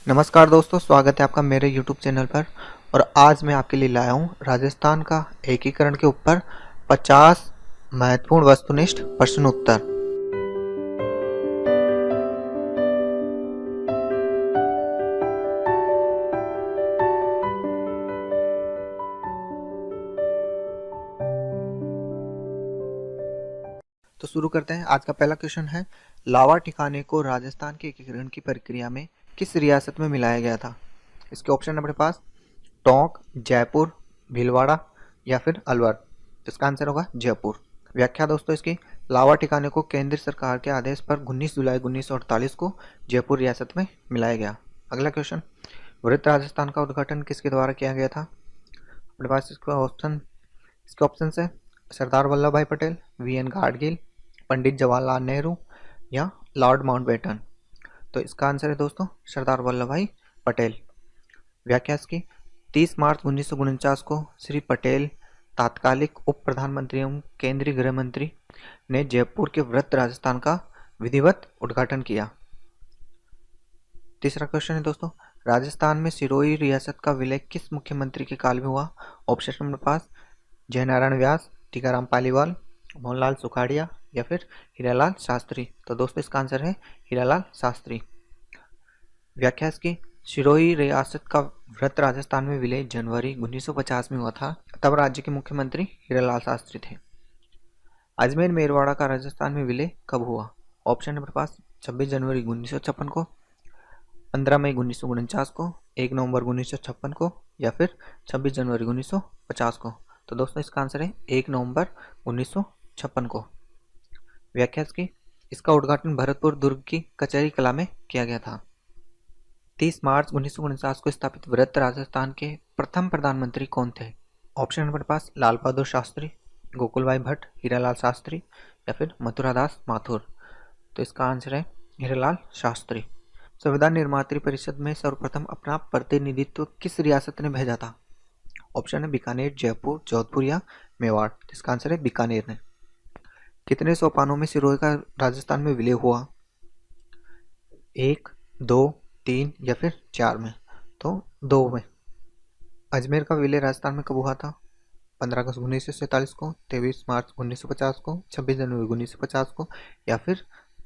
नमस्कार दोस्तों, स्वागत है आपका मेरे यूट्यूब चैनल पर। और आज मैं आपके लिए लाया हूँ राजस्थान का एकीकरण के ऊपर 50 महत्वपूर्ण वस्तुनिष्ठ प्रश्न उत्तर। तो शुरू करते हैं। आज का पहला क्वेश्चन है, लावा ठिकाने को राजस्थान के एकीकरण की प्रक्रिया में किस रियासत में मिलाया गया था? इसके ऑप्शन है अपने पास टोंक, जयपुर, भीलवाड़ा या फिर अलवर। तो इसका आंसर होगा जयपुर। व्याख्या दोस्तों इसकी, लावा ठिकाने को केंद्र सरकार के आदेश पर 19 जुलाई 1948 को जयपुर रियासत में मिलाया गया। अगला क्वेश्चन, वृहत राजस्थान का उद्घाटन किसके द्वारा किया गया था? अपने पास इसके ऑप्शन है सरदार वल्लभ भाई पटेल, वी.एन. गाडगिल, पंडित जवाहरलाल नेहरू या लॉर्ड माउंटबेटन। तो इसका आंसर है दोस्तों सरदार वल्लभ भाई पटेल। व्याख्या इसकी, 30 मार्च 1949 को श्री पटेल तात्कालिक उप प्रधानमंत्री एवं केंद्रीय गृह मंत्री ने जयपुर के वृहत राजस्थान का विधिवत उद्घाटन किया। तीसरा क्वेश्चन है दोस्तों, राजस्थान में सिरोही रियासत का विलय किस मुख्यमंत्री के काल में हुआ? ऑप्शन नंबर पास जयनारायण व्यास, टीकाराम पालीवाल, मोहनलाल सुखाड़िया या फिर हीरालाल शास्त्री। तो दोस्तों इसका आंसर है हीरालाल शास्त्री। व्याख्या इसकी, सिरोही रियासत का वृहत राजस्थान में विलय जनवरी 1950 में हुआ था। तब राज्य के मुख्यमंत्री हीरालाल शास्त्री थे। अजमेर मेरवाड़ा का राजस्थान में विलय कब हुआ? ऑप्शन नंबर पास 26 जनवरी 1956 को, 15 मई 1949 को, 1 नवंबर 1956 को या फिर 26 जनवरी 1950 को। तो दोस्तों इसका आंसर है 1 नवंबर 1956 को। व्याख्या इसकी, इसका उद्घाटन भरतपुर दुर्ग की कचहरी कला में किया गया था। 30 मार्च 1949 को स्थापित वृहत राजस्थान के प्रथम प्रधानमंत्री कौन थे? ऑप्शन नंबर पास लाल बहादुर शास्त्री, गोकुल भाई भट्ट, हीरालाल शास्त्री या फिर मथुरादास माथुर। तो इसका आंसर है हीरालाल शास्त्री। संविधान निर्मात्री परिषद में सर्वप्रथम अपना प्रतिनिधित्व किस रियासत ने भेजा था? ऑप्शन है बीकानेर, जयपुर, जोधपुर या मेवाड़। इसका आंसर है बीकानेर ने। कितने सोपानों में सिरोही का राजस्थान में विलय हुआ? 1, 2, 3 या फिर 4 में? तो 2 में। अजमेर का विलय राजस्थान में कब हुआ था? 15 अगस्त 1947 को, 23 मार्च 1950 को, 26 जनवरी 1950 को या फिर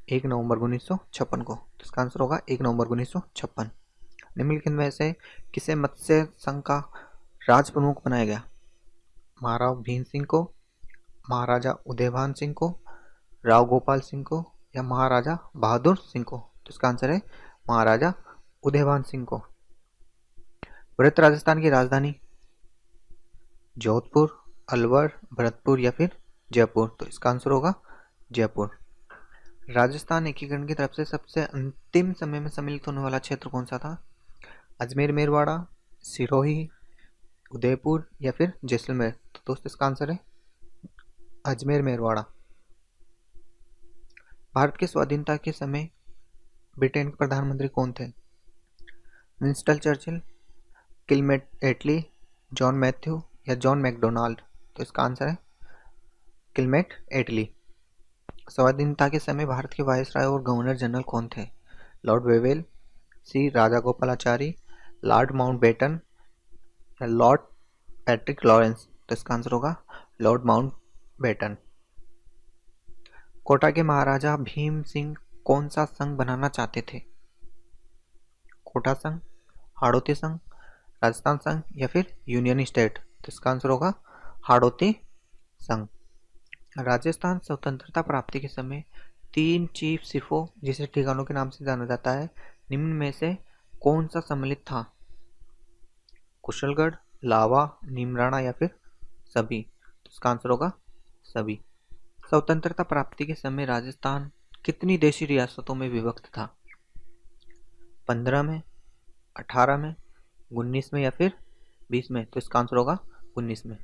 1 नवंबर 1956 को। तो इसका आंसर होगा 1 नवंबर 1956। निम्नलिखित में से किसे मत्स्य संघ का राज प्रमुख बनाया गया? महाराव भीम सिंह को, महाराजा उदयभान सिंह को, राव गोपाल सिंह को या महाराजा बहादुर सिंह को। तो इसका आंसर है महाराजा उदयभान सिंह को। वृहत राजस्थान की राजधानी जोधपुर, अलवर, भरतपुर या फिर जयपुर। तो इसका आंसर होगा जयपुर। राजस्थान एकीकरण की तरफ से सबसे अंतिम समय में सम्मिलित होने वाला क्षेत्र कौन सा था? अजमेर मेरवाड़ा, सिरोही, उदयपुर या फिर जैसलमेर। तो दोस्तों इसका आंसर है अजमेर मेरवाड़ा। भारत के स्वाधीनता के समय ब्रिटेन के प्रधानमंत्री कौन थे? विंस्टन चर्चिल, किलमेट एटली, जॉन मैथ्यू या जॉन मैकडोनाल्ड। तो इसका आंसर है किलमेट एटली। स्वाधीनता के समय भारत के वायसराय और गवर्नर जनरल कौन थे? लॉर्ड वेवेल, सी राजा गोपालाचारी, लॉर्ड माउंटबेटन या लॉर्ड पैट्रिक लॉरेंस। तो इसका आंसर होगा लॉर्ड माउंटबेटन। कोटा के महाराजा भीम सिंह कौन सा संघ बनाना चाहते थे? कोटा संघ, हाड़ौती संघ, राजस्थान संघ या फिर यूनियन स्टेट। तो इसका आंसर होगा हाड़ौती संघ। राजस्थान स्वतंत्रता प्राप्ति के समय 3 चीफ सिफों जिसे ठिकानों के नाम से जाना जाता है, निम्न में से कौन सा सम्मिलित था? कुशलगढ़, लावा, नीमराणा या फिर सभी। तो इसका आंसर होगा सभी। स्वतंत्रता प्राप्ति के समय राजस्थान कितनी देशी रियासतों में विभक्त था? 15 में, 18 में, 19 में या फिर 20 में? तो इसका आंसर होगा 19 में।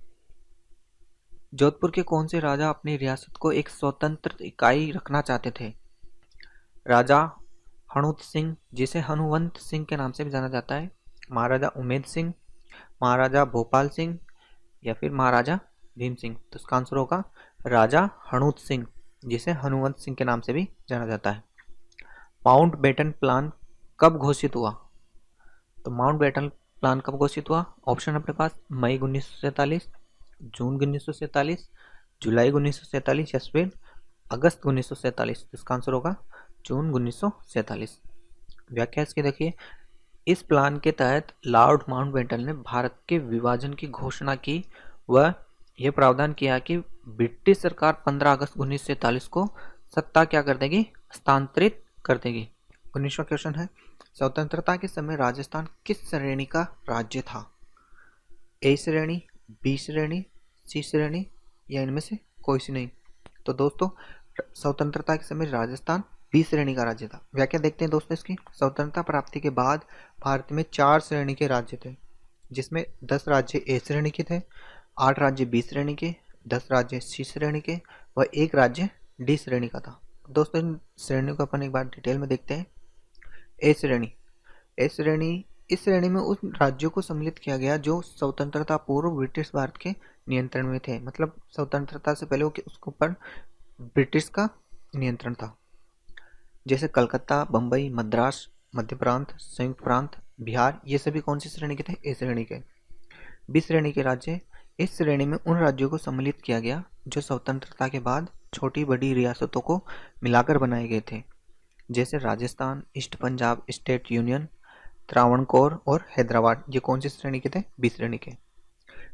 जोधपुर के कौन से राजा अपनी रियासत को एक स्वतंत्र इकाई रखना चाहते थे? राजा हणुत सिंह, जिसे हनुवंत सिंह के नाम से भी जाना जाता है, महाराजा उमेद सिंह, महाराजा भोपाल सिंह या फिर महाराजा भीम सिंह। तो इसका आंसर होगा राजा हणुत सिंह, जिसे हनुवंत सिंह के नाम से भी जाना जाता है। माउंटबेटन प्लान कब घोषित हुआ? तो माउंटबेटन प्लान कब घोषित हुआ? ऑप्शन अपने पास मई 1947, जून 1947, जुलाई 1947 या फिर अगस्त 1947। इसका आंसर होगा जून 1947। व्याख्या इसकी देखिए, इस प्लान के तहत लॉर्ड माउंटबेटन ने भारत के विभाजन की घोषणा की व यह प्रावधान किया कि ब्रिटिश सरकार 15 अगस्त 1947 को सत्ता क्या कर देगी? हस्तांतरित कर देगी। 19वां क्वेश्चन है, स्वतंत्रता के समय राजस्थान किस श्रेणी का राज्य था? ए श्रेणी, बी श्रेणी, सी श्रेणी या इनमें से कोई सी नहीं। तो दोस्तों स्वतंत्रता के समय राजस्थान बी श्रेणी का राज्य था। व्याख्या देखते हैं दोस्तों इसकी। स्वतंत्रता प्राप्ति के बाद भारत में 4 श्रेणी के राज्य थे, जिसमें 10 राज्य ए श्रेणी के थे, 8 राज्य बी श्रेणी के, 10 राज्य सी श्रेणी के व 1 राज्य डी श्रेणी का था। दोस्तों इन श्रेणियों को अपन एक बार डिटेल में देखते हैं। ए श्रेणी, इस श्रेणी में उन राज्यों को सम्मिलित किया गया जो स्वतंत्रता पूर्व ब्रिटिश भारत के नियंत्रण में थे। मतलब स्वतंत्रता से पहले उसके ऊपर ब्रिटिश का नियंत्रण था, जैसे कलकत्ता, बंबई, मद्रास, मध्य प्रांत, संयुक्त प्रांत, बिहार। ये सभी कौन सी श्रेणी के थे? ए श्रेणी के। बी श्रेणी के राज्य, इस श्रेणी में उन राज्यों को सम्मिलित किया गया जो स्वतंत्रता के बाद छोटी बड़ी रियासतों को मिलाकर बनाए गए थे, जैसे Rajasthan, east Punjab state union, Travancore और हैदराबाद। ये कौन सी श्रेणी के थे? बी श्रेणी के।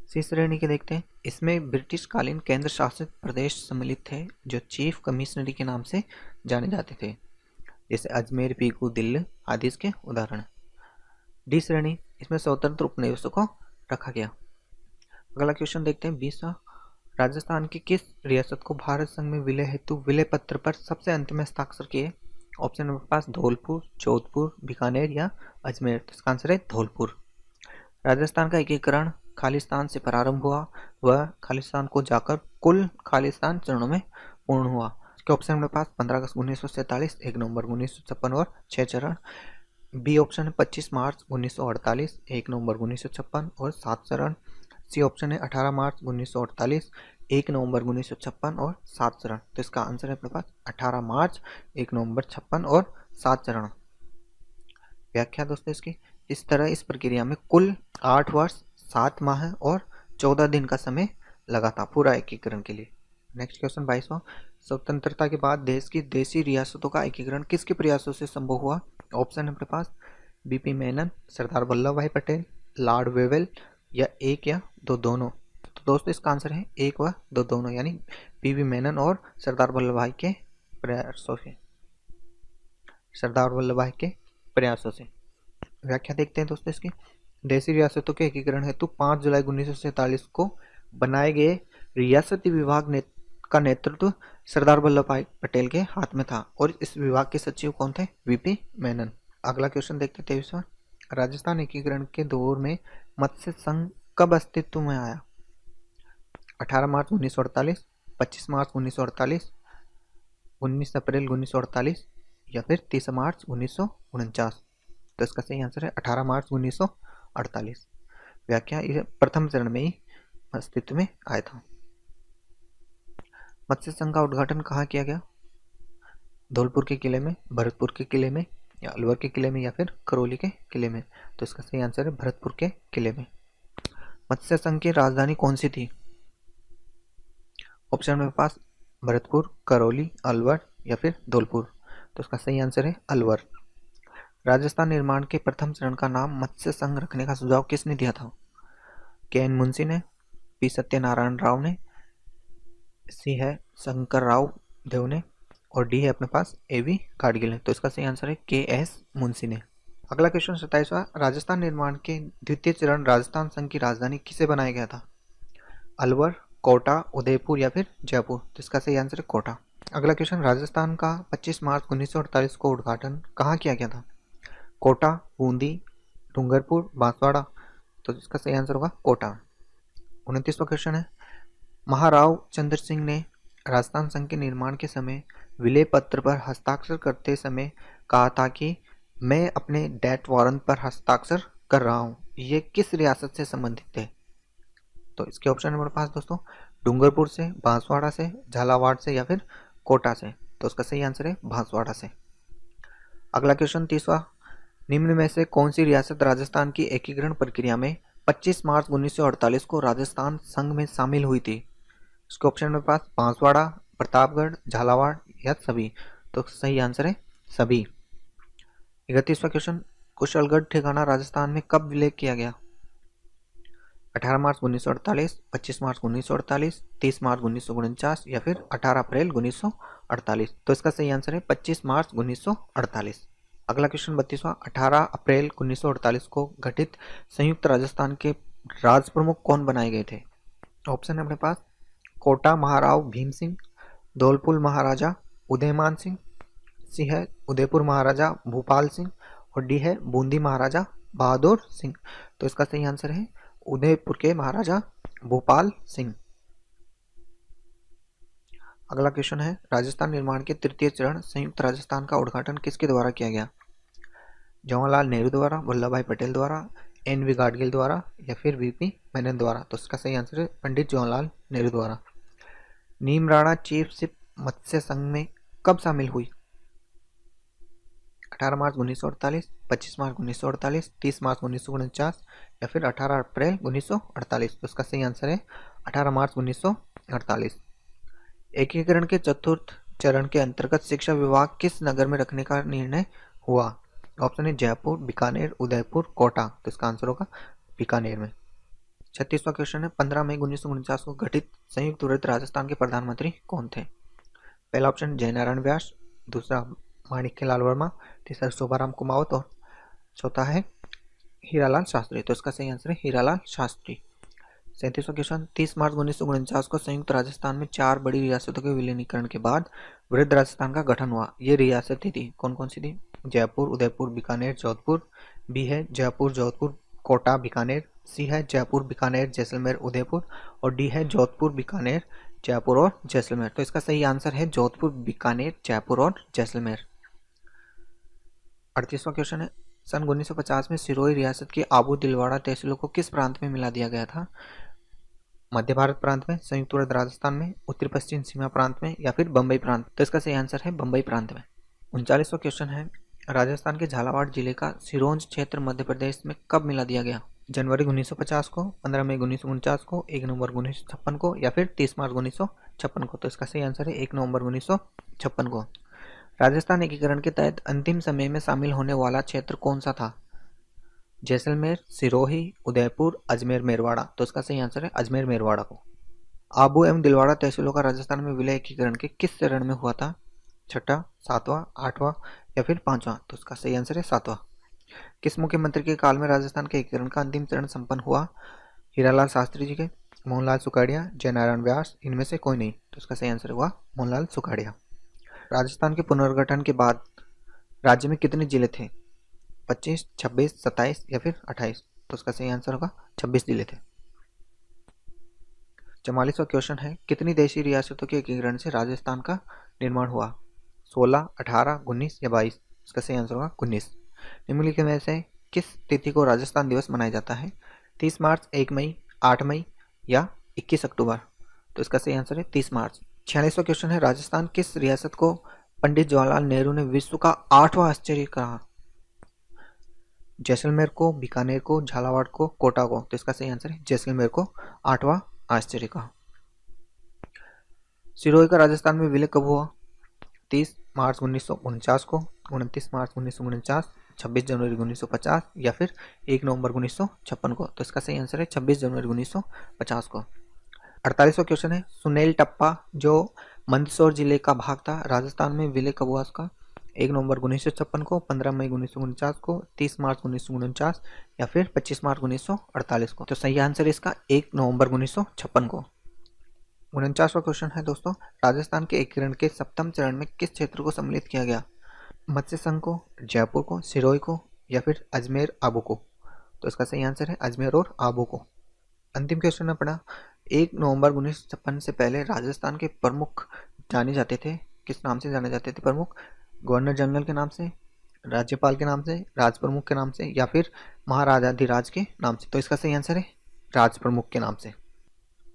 सी श्रेणी के देखते हैं, इसमें ब्रिटिश कालीन केंद्र शासित प्रदेश सम्मिलित थे जो चीफ कमिश्नरी के नाम से जाने जाते थे, जैसे अजमेर, पीकू, दिल्ली आदि इसके उदाहरण। डी श्रेणी, इसमें स्वतंत्र उपनिवेशों को रखा गया। अगला क्वेश्चन देखते हैं 20वां, राजस्थान की किस रियासत को भारत संघ में विलय हेतु विलय पत्र पर सबसे अंत में हस्ताक्षर किए? ऑप्शन नंबर पास धौलपुर, जोधपुर, बीकानेर या अजमेर। तो इसका आंसर है धौलपुर। राजस्थान का एकीकरण खालिस्तान से प्रारंभ हुआ व खालिस्तान को जाकर कुल खालिस्तान चरणों में पूर्ण हुआ। इसके ऑप्शन नंबर पास 15 अगस्त 1947, 1 नवंबर 1956 और 6 चरण। बी ऑप्शन है 25 मार्च 1948, 1 नवंबर 1956 और 7 चरण। सी ऑप्शन है 18 मार्च 1948, 1 नवंबर 1956 और 7 चरण। तो इसका आंसर है अपने पास 18 मार्च, 1 नवंबर 56 और 7 चरण। व्याख्या दोस्तों इसकी, इस तरह इस प्रक्रिया में कुल 8 वर्ष 7 माह और 14 दिन का समय लगा था पूरा एकीकरण के लिए। नेक्स्ट क्वेश्चन 22वां, स्वतंत्रता के बाद देश की देशी रियासतों का एकीकरण किसके प्रयासों से संभव हुआ? ऑप्शन अपने पास बीपी मेनन, सरदार वल्लभ भाई पटेल, लॉर्ड वेवेल या एक या दो दोनों। तो दोस्तों इसका आंसर है एक व दो दोनों, यानी बीपी मेनन और सरदार वल्लभ भाई के प्रयासों से, सरदार वल्लभ भाई के प्रयासों से। व्याख्या देखते हैं दोस्तों इसकी। देशी रियासतों के एकीकरण हेतु 5 जुलाई 1947 को बनाए गए रियासती विभाग का नेतृत्व सरदार वल्लभ भाई पटेल के हाथ में था और इस विभाग के सचिव कौन थे? वीपी मेनन। अगला क्वेश्चन देखते हैं 23वां, राजस्थान एकीकरण के दौर में मत्स्य संघ कब अस्तित्व में आया? 18 मार्च 1948, 25 मार्च 1948, 19 अप्रैल 1948 या फिर 30 मार्च 1949। तो इसका सही आंसर है 18 मार्च 1948। व्याख्या, यह प्रथम चरण में ही अस्तित्व में आया था। मत्स्य संघ का उद्घाटन कहाँ किया गया? धौलपुर के किले में, भरतपुर के किले में या अलवर के किले में या फिर करौली के किले में। तो इसका सही आंसर है भरतपुर के किले में। मत्स्य संघ की राजधानी कौन सी थी? ऑप्शन में पास भरतपुर, करौली, अलवर या फिर धौलपुर। तो इसका सही आंसर है अलवर। राजस्थान निर्माण के प्रथम चरण का नाम मत्स्य संघ रखने का सुझाव किसने दिया था? के एन मुंशी ने, पी सत्यनारायण राव ने, सी है शंकर राव देव ने और डी है अपने पास एवी गाडगिल ने। तो इसका सही आंसर है के एस मुंशी ने। अगला क्वेश्चन 27वां, राजस्थान निर्माण के द्वितीय चरण राजस्थान संघ की राजधानी किसे बनाया गया था? अलवर, कोटा, उदयपुर या फिर जयपुर। तो इसका सही आंसर है कोटा। अगला क्वेश्चन, राजस्थान का 25 मार्च 1948 को उद्घाटन कहाँ किया गया था? कोटा, बूंदी, डूंगरपुर, बांसवाड़ा। तो इसका सही आंसर होगा कोटा। 29वां क्वेश्चन है, महाराव चंद्र सिंह ने राजस्थान संघ के निर्माण के समय विलय पत्र पर हस्ताक्षर करते समय कहा था कि मैं अपने डेथ वारंट पर हस्ताक्षर कर रहा हूँ। ये किस रियासत से संबंधित है? तो इसके ऑप्शन नंबर 5 दोस्तों, डूंगरपुर से, बांसवाड़ा से, झालावाड़ से या फिर कोटा से। तो इसका सही आंसर है बांसवाड़ा से। अगला क्वेश्चन 30वां, निम्न में से कौन सी रियासत राजस्थान की एकीकरण प्रक्रिया में 25 मार्च 1948 को राजस्थान संघ में शामिल हुई थी? इसके ऑप्शन में पास बांसवाड़ा, प्रतापगढ़, झालावाड़ या सभी। तो सही आंसर है सभी। 31वां क्वेश्चन, कुशलगढ़ ठिकाना राजस्थान में कब विलय किया गया? 18 मार्च 1948, 25 मार्च 1948, 30 मार्च 1949 या फिर 18 अप्रैल 1948। तो इसका सही आंसर है 25 मार्च 1948। अगला क्वेश्चन 32वां, 18 अप्रैल 1948 को गठित संयुक्त राजस्थान के राज प्रमुख कौन बनाए गए थे? ऑप्शन है अपने पास कोटा महाराव भीम सिंह, धौलपुर महाराजा उदयमान सिंह, सी है उदयपुर महाराजा भूपाल सिंह और डी है बूंदी महाराजा बहादुर सिंह। तो इसका सही आंसर है उदयपुर के महाराजा भूपाल सिंह। अगला क्वेश्चन है, राजस्थान निर्माण के तृतीय चरण संयुक्त राजस्थान का उद्घाटन किसके द्वारा किया गया? जवाहरलाल नेहरू द्वारा, वल्लभ भाई पटेल द्वारा, एन.वी. गाडगिल द्वारा या फिर वी.पी. मेनन द्वारा। तो इसका सही आंसर है पंडित जवाहरलाल नेहरू द्वारा। नीमराणा चीफ शिप मत्स्य संघ में कब शामिल हुई? 18 मार्च 1948, 25 मार्च 1948, 30 मार्च 1949 या फिर 18 अप्रैल 1948। तो इसका सही आंसर है 18 मार्च 1948। एकीकरण के चतुर्थ चरण के अंतर्गत शिक्षा विभाग किस नगर में रखने का निर्णय हुआ? ऑप्शन है जयपुर, बीकानेर, उदयपुर, कोटा। तो इसका आंसर होगा बीकानेर में। 36वां क्वेश्चन है, 15 मई 1949 को गठित संयुक्त वृत्त राजस्थान के प्रधानमंत्री कौन थे? पहला ऑप्शन जयनारायण व्यास, दूसरा माणिक्यलाल वर्मा, तीसरा शोभाराम कुमावत और चौथा है हीरालाल शास्त्री। तो इसका सही आंसर है हीरालाल शास्त्री। 37वां क्वेश्चन, 30 मार्च 1949 को संयुक्त राजस्थान में 4 बड़ी रियासतों के विलीनीकरण के बाद वृहद राजस्थान का गठन हुआ। ये रियासतें थी कौन कौन सी थी? जयपुर, उदयपुर, बीकानेर, जोधपुर। बी है जयपुर, जोधपुर, कोटा, बीकानेर। सी है जयपुर, बीकानेर, जैसलमेर, उदयपुर और डी है जोधपुर, बीकानेर, जयपुर और जैसलमेर। तो इसका सही आंसर है जोधपुर, बीकानेर, जयपुर और जैसलमेर। 38वां क्वेश्चन है, सन 1950 में सिरोही रियासत की आबू दिलवाड़ा तहसीलों को किस प्रांत में मिला दिया गया था? मध्य भारत प्रांत में, संयुक्त राज्य राजस्थान में, उत्तर पश्चिम सीमा प्रांत में या फिर बम्बई प्रांत। तो इसका सही आंसर है बम्बई प्रांत में। 39वां क्वेश्चन है, राजस्थान के झालावाड़ जिले का सिरोंज क्षेत्र मध्य प्रदेश में कब मिला दिया गया? जनवरी 1950 को, 15 मई 1949 को, 1 नवंबर 1956 को या फिर 30 मार्च 1956 को। तो इसका सही आंसर है 1 नवंबर 1956 को। राजस्थान एकीकरण के तहत अंतिम समय में शामिल होने वाला क्षेत्र कौन सा था? जैसलमेर, सिरोही, उदयपुर, अजमेर, मेरवाड़ा। तो इसका सही आंसर है अजमेर मेरवाड़ा को। आबू एवं दिलवाड़ा तहसीलों का राजस्थान में विलय एकीकरण के किस चरण में हुआ था? छठा, सातवां, आठवां या फिर पांचवां। तो इसका सही आंसर है सातवां। किस मुख्यमंत्री के काल में राजस्थान के एकीकरण का अंतिम चरण संपन्न हुआ? हीरालाल शास्त्री जी के, मोहनलाल सुखाड़िया, जयनारायण व्यास, इनमें से कोई नहीं। तो इसका सही आंसर हुआ मोहनलाल सुखाड़िया। राजस्थान के पुनर्गठन के बाद राज्य में कितने जिले थे? 25, 26, 27 या फिर 28। तो उसका सही आंसर होगा 26 जिले थे। 44वां क्वेश्चन है, कितनी देशी रियासतों के एकीकरण से राजस्थान का निर्माण हुआ? 16, 18, 19 या 22। इसका सही आंसर होगा 19। निम्नलिखित में से किस तिथि को राजस्थान दिवस मनाया जाता है? 30 मार्च, 1 मई, 8 मई या 21 अक्टूबर। तो इसका सही आंसर है 30 मार्च। 46वां क्वेश्चन है, राजस्थान किस रियासत को पंडित जवाहरलाल नेहरू ने विश्व का 8वां आश्चर्य कहा? जैसलमेर को, बीकानेर को, झालावाड़ को, कोटा को। तो इसका सही आंसर है जैसलमेर को 8वां आश्चर्य कहा। सिरोही का राजस्थान में विलय कब हुआ? 30 मार्च 1949 को, 29 मार्च 1949, 26 जनवरी 1950 या फिर 1 नवंबर 1956 को। तो इसका सही आंसर है 26 जनवरी 1950 को। 48वां क्वेश्चन है, सुनेल टप्पा जो मंदसौर जिले का भाग था राजस्थान में विलय कब हुआ उसका? 1 नवंबर 1956 को, 15 मई 1949 को, 30 मार्च 1949 या फिर 25 मार्च 1948 को। तो सही आंसर है इसका 1 नवंबर 1956 को। 49वां क्वेश्चन है दोस्तों, राजस्थान के एकीकरण के सप्तम चरण में किस क्षेत्र को सम्मिलित किया गया? मत्स्य संघ को, जयपुर को, सिरोही को या फिर अजमेर आबू को। तो इसका सही आंसर है अजमेर और आबू को। अंतिम क्वेश्चन अपना, 1 नवंबर 1956 से पहले राजस्थान के प्रमुख जाने जाते थे, किस नाम से जाने जाते थे प्रमुख? गवर्नर जनरल के नाम से, राज्यपाल के नाम से, राज प्रमुख के नाम से या फिर महाराजाधिराज के नाम से। तो इसका सही आंसर है राज प्रमुख के नाम से।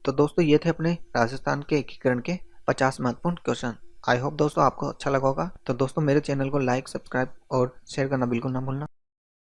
तो दोस्तों ये थे अपने राजस्थान के एकीकरण के 50 महत्वपूर्ण क्वेश्चन। आई होप दोस्तों आपको अच्छा लगा होगा। तो दोस्तों मेरे चैनल को लाइक, सब्सक्राइब और शेयर करना बिल्कुल ना भूलना।